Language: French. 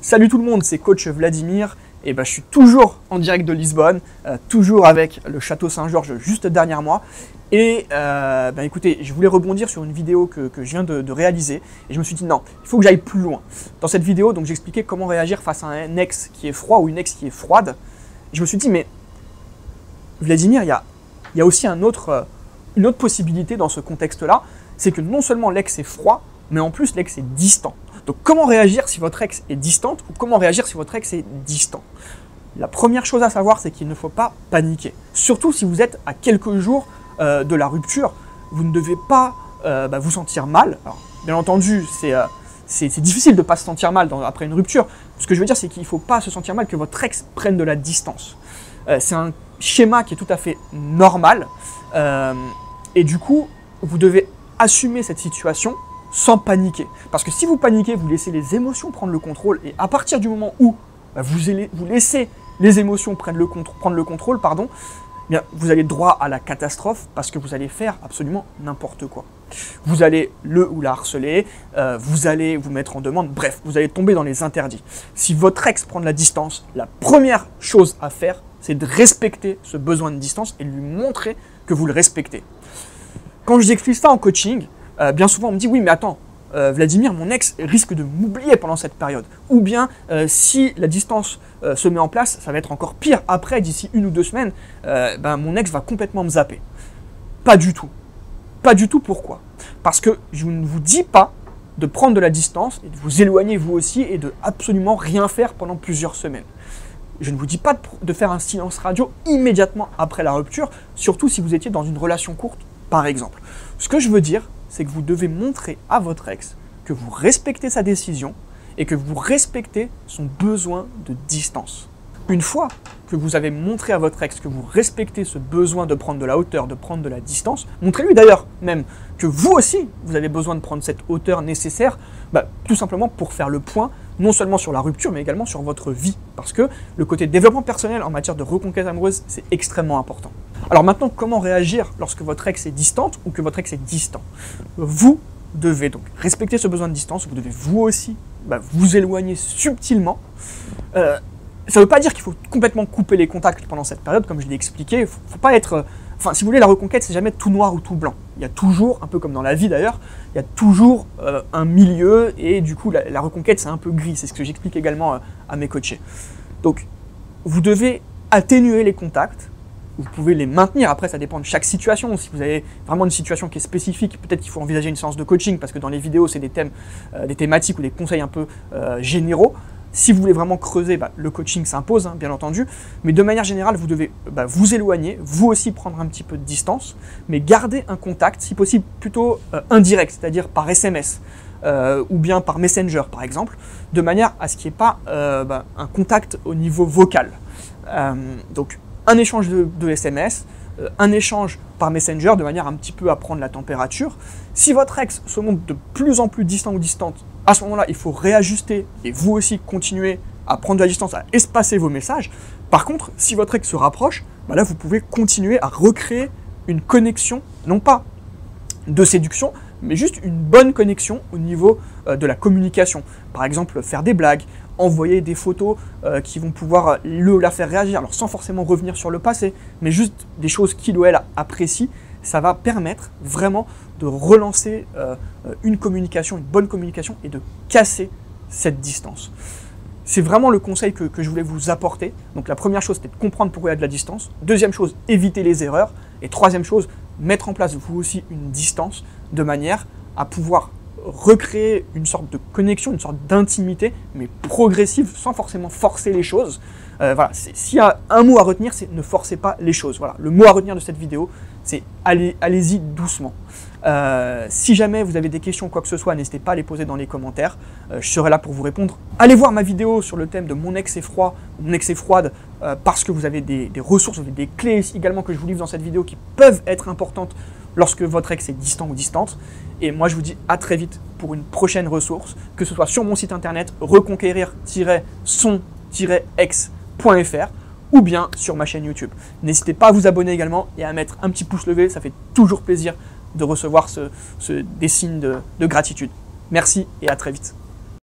Salut tout le monde, c'est coach Vladimir. Et je suis toujours en direct de Lisbonne, toujours avec le château Saint-Georges juste derrière moi. Et écoutez, je voulais rebondir sur une vidéo que je viens de réaliser. Et je me suis dit non, il faut que j'aille plus loin. Dans cette vidéo, donc j'expliquais comment réagir face à un ex qui est froid ou une ex qui est froide. Et je me suis dit, mais Vladimir, il y a aussi une autre possibilité dans ce contexte-là. C'est que non seulement l'ex est froid, mais en plus l'ex est distant. Donc comment réagir si votre ex est distante ou comment réagir si votre ex est distant? La première chose à savoir, c'est qu'il ne faut pas paniquer. Surtout si vous êtes à quelques jours de la rupture, vous ne devez pas vous sentir mal. Alors, bien entendu, c'est difficile de ne pas se sentir mal après une rupture. Ce que je veux dire, c'est qu'il ne faut pas se sentir mal que votre ex prenne de la distance. C'est un schéma qui est tout à fait normal. Et du coup, vous devez assumer cette situation sans paniquer. Parce que si vous paniquez, vous laissez les émotions prendre le contrôle. Et à partir du moment où vous laissez les émotions prendre le contrôle, bien, vous allez droit à la catastrophe parce que vous allez faire absolument n'importe quoi. Vous allez le ou la harceler, vous allez vous mettre en demande, bref, vous allez tomber dans les interdits. Si votre ex prend de la distance, la première chose à faire, c'est de respecter ce besoin de distance et lui montrer que vous le respectez. Quand je explique ça en coaching, bien souvent on me dit oui mais attends, Vladimir, mon ex risque de m'oublier pendant cette période. Ou bien si la distance se met en place, ça va être encore pire. Après, d'ici 1 ou 2 semaines, mon ex va complètement me zapper. Pas du tout. Pas du tout, pourquoi? Parce que je ne vous dis pas de prendre de la distance et de vous éloigner vous aussi et de absolument rien faire pendant plusieurs semaines. Je ne vous dis pas de faire un silence radio immédiatement après la rupture, surtout si vous étiez dans une relation courte, par exemple. Ce que je veux dire, c'est que vous devez montrer à votre ex que vous respectez sa décision et que vous respectez son besoin de distance. Une fois que vous avez montré à votre ex que vous respectez ce besoin de prendre de la hauteur, de prendre de la distance, montrez-lui d'ailleurs même que vous aussi, vous avez besoin de prendre cette hauteur nécessaire, tout simplement pour faire le point, non seulement sur la rupture, mais également sur votre vie. Parce que le côté développement personnel en matière de reconquête amoureuse, c'est extrêmement important. Alors maintenant, comment réagir lorsque votre ex est distante ou que votre ex est distant? Vous devez donc respecter ce besoin de distance, vous devez vous aussi vous éloigner subtilement. Ça ne veut pas dire qu'il faut complètement couper les contacts pendant cette période, comme je l'ai expliqué. Faut pas être... si vous voulez, la reconquête, c'est jamais tout noir ou tout blanc. Il y a toujours, un peu comme dans la vie d'ailleurs, il y a toujours un milieu et du coup, la reconquête, c'est un peu gris. C'est ce que j'explique également à mes coachés. Donc, vous devez atténuer les contacts. Vous pouvez les maintenir, après ça dépend de chaque situation. Si vous avez vraiment une situation qui est spécifique, peut-être qu'il faut envisager une séance de coaching parce que dans les vidéos c'est des thématiques ou des conseils un peu généraux. Si vous voulez vraiment creuser, le coaching s'impose, bien entendu. Mais de manière générale, vous devez vous éloigner, vous aussi prendre un petit peu de distance, mais garder un contact, si possible plutôt indirect, c'est-à-dire par SMS ou bien par Messenger par exemple, de manière à ce qu'il n'y ait pas un contact au niveau vocal. Donc un échange de SMS, un échange par Messenger de manière un petit peu à prendre la température. Si votre ex se montre de plus en plus distant ou distante, à ce moment-là, il faut réajuster et vous aussi continuer à prendre de la distance, à espacer vos messages. Par contre, si votre ex se rapproche, là vous pouvez continuer à recréer une connexion, non pas de séduction, mais juste une bonne connexion au niveau de la communication. Par exemple, faire des blagues, envoyer des photos qui vont pouvoir la faire réagir, alors sans forcément revenir sur le passé, mais juste des choses qu'il ou elle apprécie. Ça va permettre vraiment de relancer une communication, une bonne communication et de casser cette distance. C'est vraiment le conseil que je voulais vous apporter. Donc la première chose, c'était de comprendre pourquoi il y a de la distance. Deuxième chose, éviter les erreurs. Et troisième chose, mettre en place vous aussi une distance de manière à pouvoir recréer une sorte de connexion, une sorte d'intimité, mais progressive, sans forcément forcer les choses. Voilà, s'il y a un mot à retenir, c'est ne forcez pas les choses. Voilà, le mot à retenir de cette vidéo, c'est allez-y doucement. Si jamais vous avez des questions, quoi que ce soit, n'hésitez pas à les poser dans les commentaires. Je serai là pour vous répondre. Allez voir ma vidéo sur le thème de mon ex est froid, mon ex est froide, parce que vous avez des ressources, vous avez des clés également que je vous livre dans cette vidéo qui peuvent être importantes lorsque votre ex est distant ou distante. Et moi, je vous dis à très vite pour une prochaine ressource, que ce soit sur mon site internet reconquérir-son-ex.fr ou bien sur ma chaîne YouTube. N'hésitez pas à vous abonner également et à mettre un petit pouce levé, ça fait toujours plaisir de recevoir des signes de gratitude. Merci et à très vite.